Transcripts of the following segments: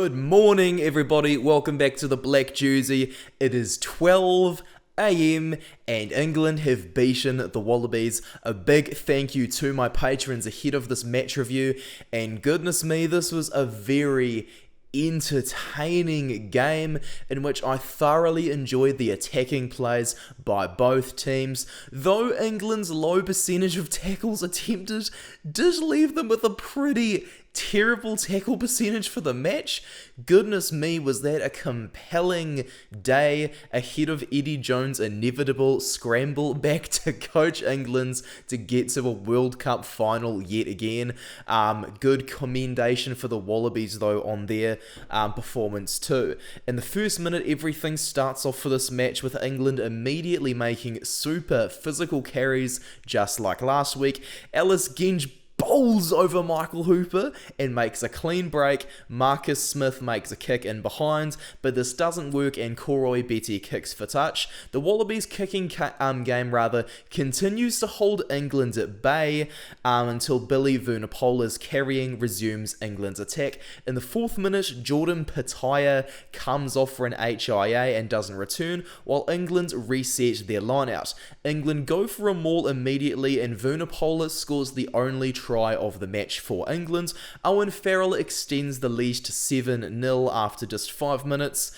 Good morning, everybody. Welcome back to the Black Jersey. It is 12 a.m. and England have beaten the Wallabies. A big thank you to my patrons ahead of this match review. And goodness me, this was a very entertaining game in which I thoroughly enjoyed the attacking plays by both teams. Though England's low percentage of tackles attempted did leave them with a pretty terrible tackle percentage for the match. Goodness me, was that a compelling day ahead of Eddie Jones' inevitable scramble back to coach England to get to a World Cup final yet again. Good commendation for the Wallabies though on their performance too. In the first minute, everything starts off for this match with England immediately making super physical carries just like last week. Ellis Genge bowls over Michael Hooper and makes a clean break. Marcus Smith makes a kick in behind, but this doesn't work and Koroi Betty kicks for touch. The Wallabies kicking game continues to hold England at bay until Billy Vunipolar's carrying resumes England's attack. In the 4th minute, Jordan Petaia comes off for an HIA and doesn't return, while England reset their lineout. England go for a maul immediately and Vunipolar scores the only try of the match for England. Owen Farrell extends the lead to 7-0 after just 5 minutes.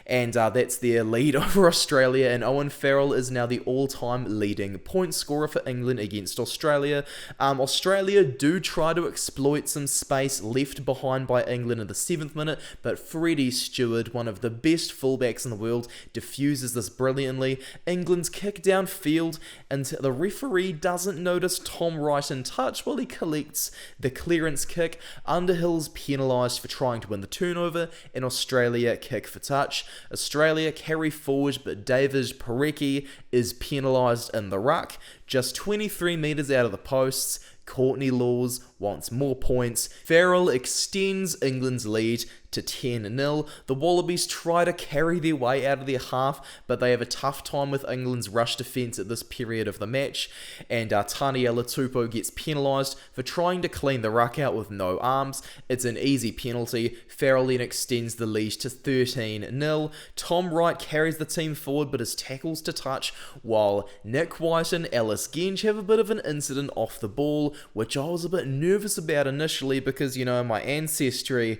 And that's their lead over Australia, and Owen Farrell is now the all-time leading point scorer for England against Australia. Australia do try to exploit some space left behind by England in the 7th minute, but Freddie Stewart, one of the best fullbacks in the world, diffuses this brilliantly. England's kick downfield, and the referee doesn't notice Tom Wright in touch while he collects the clearance kick. Underhill's penalised for trying to win the turnover, and Australia kick for touch. Australia carry forward, but David Parecki is penalised in the ruck. Just 23 metres out of the posts, Courtney Laws wants more points. Farrell extends England's lead to 10-0. The Wallabies try to carry their way out of their half, but they have a tough time with England's rush defence at this period of the match, and Taniela Tupou gets penalised for trying to clean the ruck out with no arms. It's an easy penalty. Farrell then extends the lead to 13-0. Tom Wright carries the team forward, but his tackles to touch, while Nick White and Ellis Genge have a bit of an incident off the ball, which I was a bit nervous about initially because, you know, my ancestry.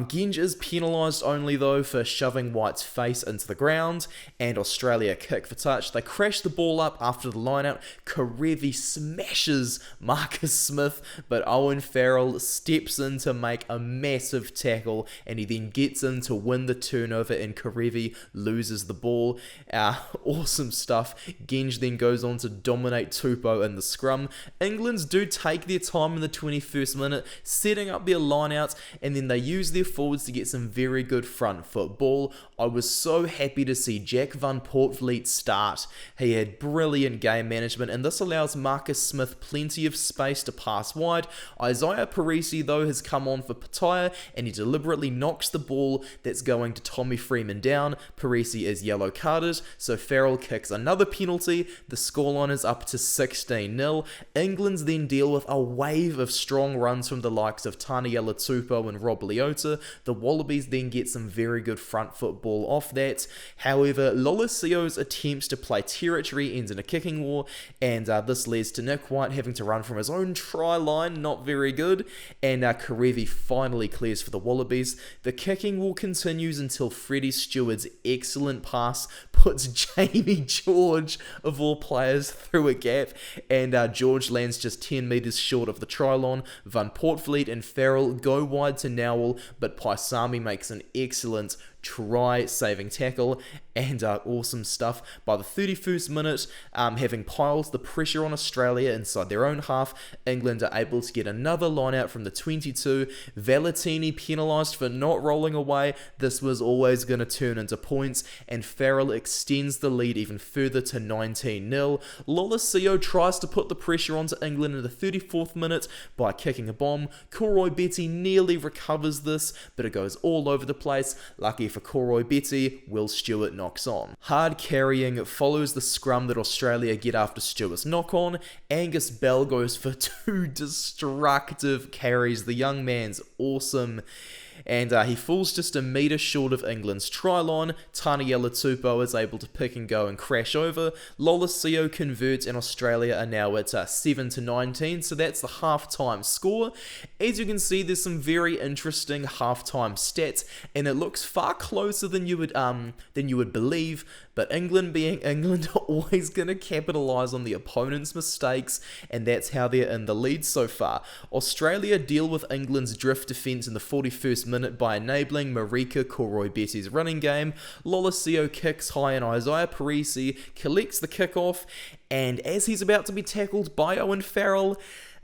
Genge is penalised only though for shoving White's face into the ground, and Australia kick for touch. They crash the ball up after the lineout. Karevi smashes Marcus Smith, but Owen Farrell steps in to make a massive tackle, and he then gets in to win the turnover, and Karevi loses the ball. Awesome stuff. Genge then goes on to dominate Tupou in the scrum. England's do take their time in the 21st minute, setting up their lineouts, and then they use their forwards to get some very good front foot ball. I was so happy to see Jack Van Poortvliet start. He had brilliant game management, and this allows Marcus Smith plenty of space to pass wide. Isaiah Parisi though has come on for Petaia, and he deliberately knocks the ball that's going to Tommy Freeman down. Parisi is yellow carded, so Farrell kicks another penalty. The scoreline is up to 16-0. England's then deal with a wave of strong runs from the likes of Taniela Tupou and Rob Leota. The Wallabies then get some very good front foot ball off that. However, Lolasio's attempts to play territory ends in a kicking war, and this leads to Nick White having to run from his own try line, not very good, and Karevi finally clears for the Wallabies. The kicking war continues until Freddie Stewart's excellent pass puts Jamie George, of all players, through a gap, and George lands just 10 metres short of the try line. Van Poortvliet and Farrell go wide to Nowell, but Paisami makes an excellent try-saving tackle, and awesome stuff. By the 31st minute, having piled the pressure on Australia inside their own half, England are able to get another line out from the 22. Valentini penalised for not rolling away. This was always going to turn into points, and Farrell extends the lead even further to 19-0. Lolacio tries to put the pressure onto England in the 34th minute by kicking a bomb. Koroi Betty nearly recovers this, but it goes all over the place. Lucky for Koroi Betty, Will Stewart knocks on. Hard carrying follows the scrum that Australia get after Stewart's knock-on. Angus Bell goes for 2 destructive carries. The young man's awesome. And he falls just a metre short of England's try line. Taniela Tupou is able to pick and go and crash over. Lolesio converts, and Australia are now at 7-19, so that's the half-time score. As you can see, there's some very interesting half-time stats, and it looks far closer than you would believe. But England, being England, are always going to capitalise on the opponent's mistakes, and that's how they're in the lead so far. Australia deal with England's drift defence in the 41st minute by enabling Marika Koroibeti's running game. Lolesio kicks high, and Isaiah Parisi collects the kickoff, and as he's about to be tackled by Owen Farrell,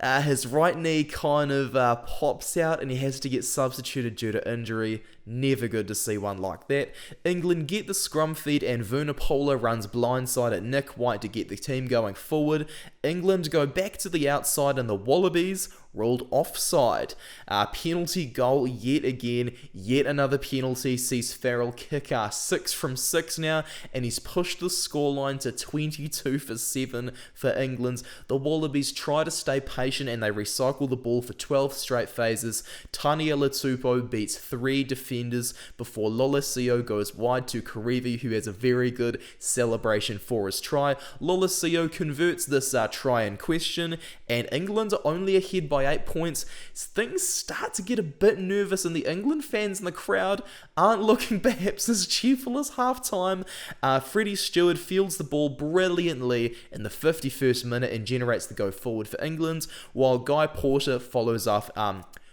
his right knee kind of pops out and he has to get substituted due to injury. Never good to see one like that. England get the scrum feed, and Vunipola runs blindside at Nick White to get the team going forward. England go back to the outside, and the Wallabies ruled offside. Penalty goal yet again. Yet another penalty sees Farrell kick 6 from 6 now, and he's pushed the scoreline to 22-7 for England. The Wallabies try to stay patient, and they recycle the ball for 12 straight phases. Taniela Tupou beats 3 defenders before Lolesio goes wide to Karevi, who has a very good celebration for his try. Lolesio converts this try in question, and England are only ahead by 8 points. Things start to get a bit nervous, and the England fans in the crowd aren't looking perhaps as cheerful as halftime. Freddie Stewart fields the ball brilliantly in the 51st minute and generates the go forward for England, while Guy Porter follows up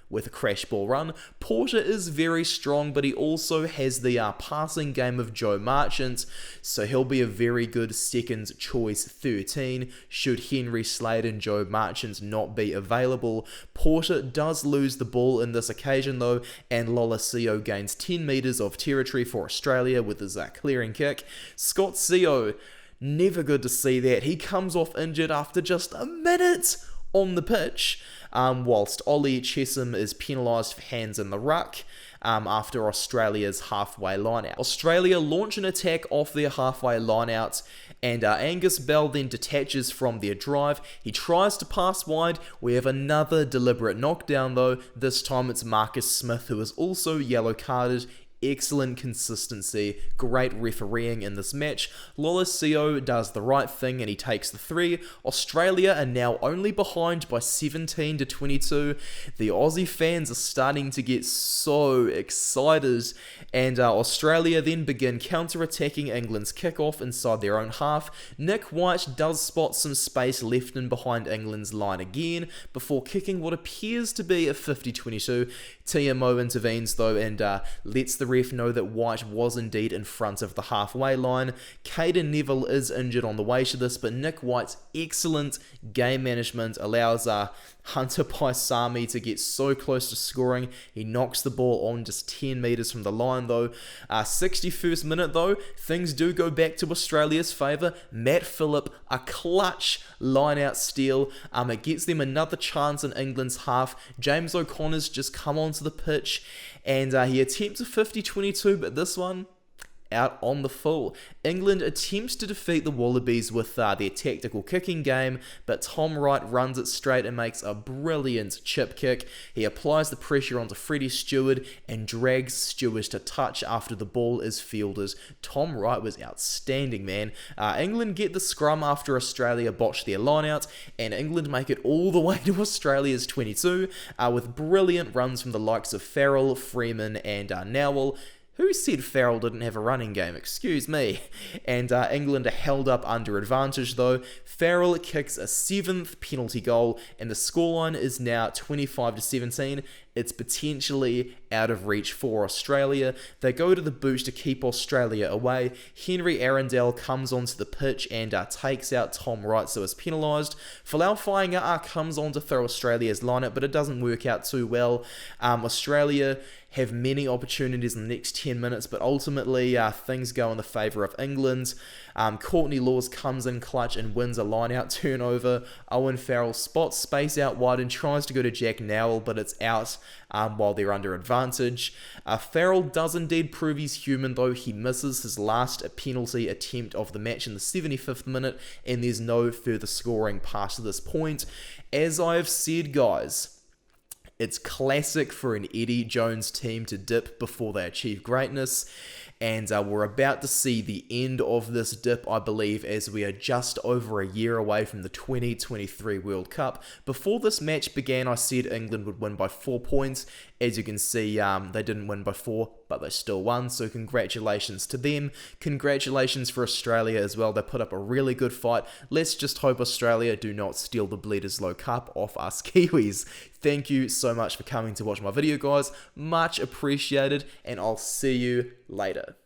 with a crash ball run. Porter is very strong, but he also has the passing game of Joe Marchant, so he'll be a very good second choice 13 should Henry Slade and Joe Marchant not be available. Porter does lose the ball in this occasion though, and Lolesio gains 10 metres of territory for Australia with his clearing kick. Scott Seo, never good to see that. He comes off injured after just a minute on the pitch, whilst Ollie Chesham is penalised for hands in the ruck after Australia's halfway line-out. Australia launch an attack off their halfway line-out, and Angus Bell then detaches from their drive. He tries to pass wide. We have another deliberate knockdown though. This time it's Marcus Smith, who is also yellow-carded. Excellent consistency, great refereeing in this match. Lolesio does the right thing and he takes the 3. Australia are now only behind by 17-22. The Aussie fans are starting to get so excited, and Australia then begin counter-attacking England's kickoff inside their own half. Nick White does spot some space left in behind England's line again before kicking what appears to be a 50-22. TMO intervenes though and lets the ref know that White was indeed in front of the halfway line. Caden Neville is injured on the way to this, but Nick White's excellent game management allows Hunter Paisami to get so close to scoring. He knocks the ball on just 10 metres from the line though. 61st minute though, things do go back to Australia's favour. Matt Phillip, a clutch line-out steal. It gets them another chance in England's half. James O'Connor's just come onto the pitch, and he attempts a 50-22, but this one out on the full. England attempts to defeat the Wallabies with their tactical kicking game, but Tom Wright runs it straight and makes a brilliant chip kick. He applies the pressure onto Freddie Stewart and drags Stewart to touch after the ball is fielded. Tom Wright was outstanding, man. England get the scrum after Australia botch their line-out, and England make it all the way to Australia's 22 with brilliant runs from the likes of Farrell, Freeman and Nowell. Who said Farrell didn't have a running game? Excuse me. And England are held up under advantage though. Farrell kicks a 7th penalty goal, and the scoreline is now 25-17. It's potentially out of reach for Australia. They go to the boot to keep Australia away. Henry Arundel comes onto the pitch and takes out Tom Wright, so is penalised. Folau Fainga'a comes on to throw Australia's lineup, but it doesn't work out too well. Australia have many opportunities in the next 10 minutes, but ultimately things go in the favour of England. Courtney Laws comes in clutch and wins a line-out turnover. Owen Farrell spots space out wide and tries to go to Jack Nowell, but it's out while they're under advantage. Farrell does indeed prove he's human, though. He misses his last penalty attempt of the match in the 75th minute, and there's no further scoring past this point. As I have said, guys, It's classic for an Eddie Jones team to dip before they achieve greatness. And we're about to see the end of this dip, I believe, as we are just over a year away from the 2023 World Cup. Before this match began, I said England would win by 4 points. As you can see, they didn't win by 4, but they still won, so congratulations to them. Congratulations for Australia as well. They put up a really good fight. Let's just hope Australia do not steal the Bledisloe Cup off us Kiwis. Thank you so much for coming to watch my video, guys. Much appreciated, and I'll see you later.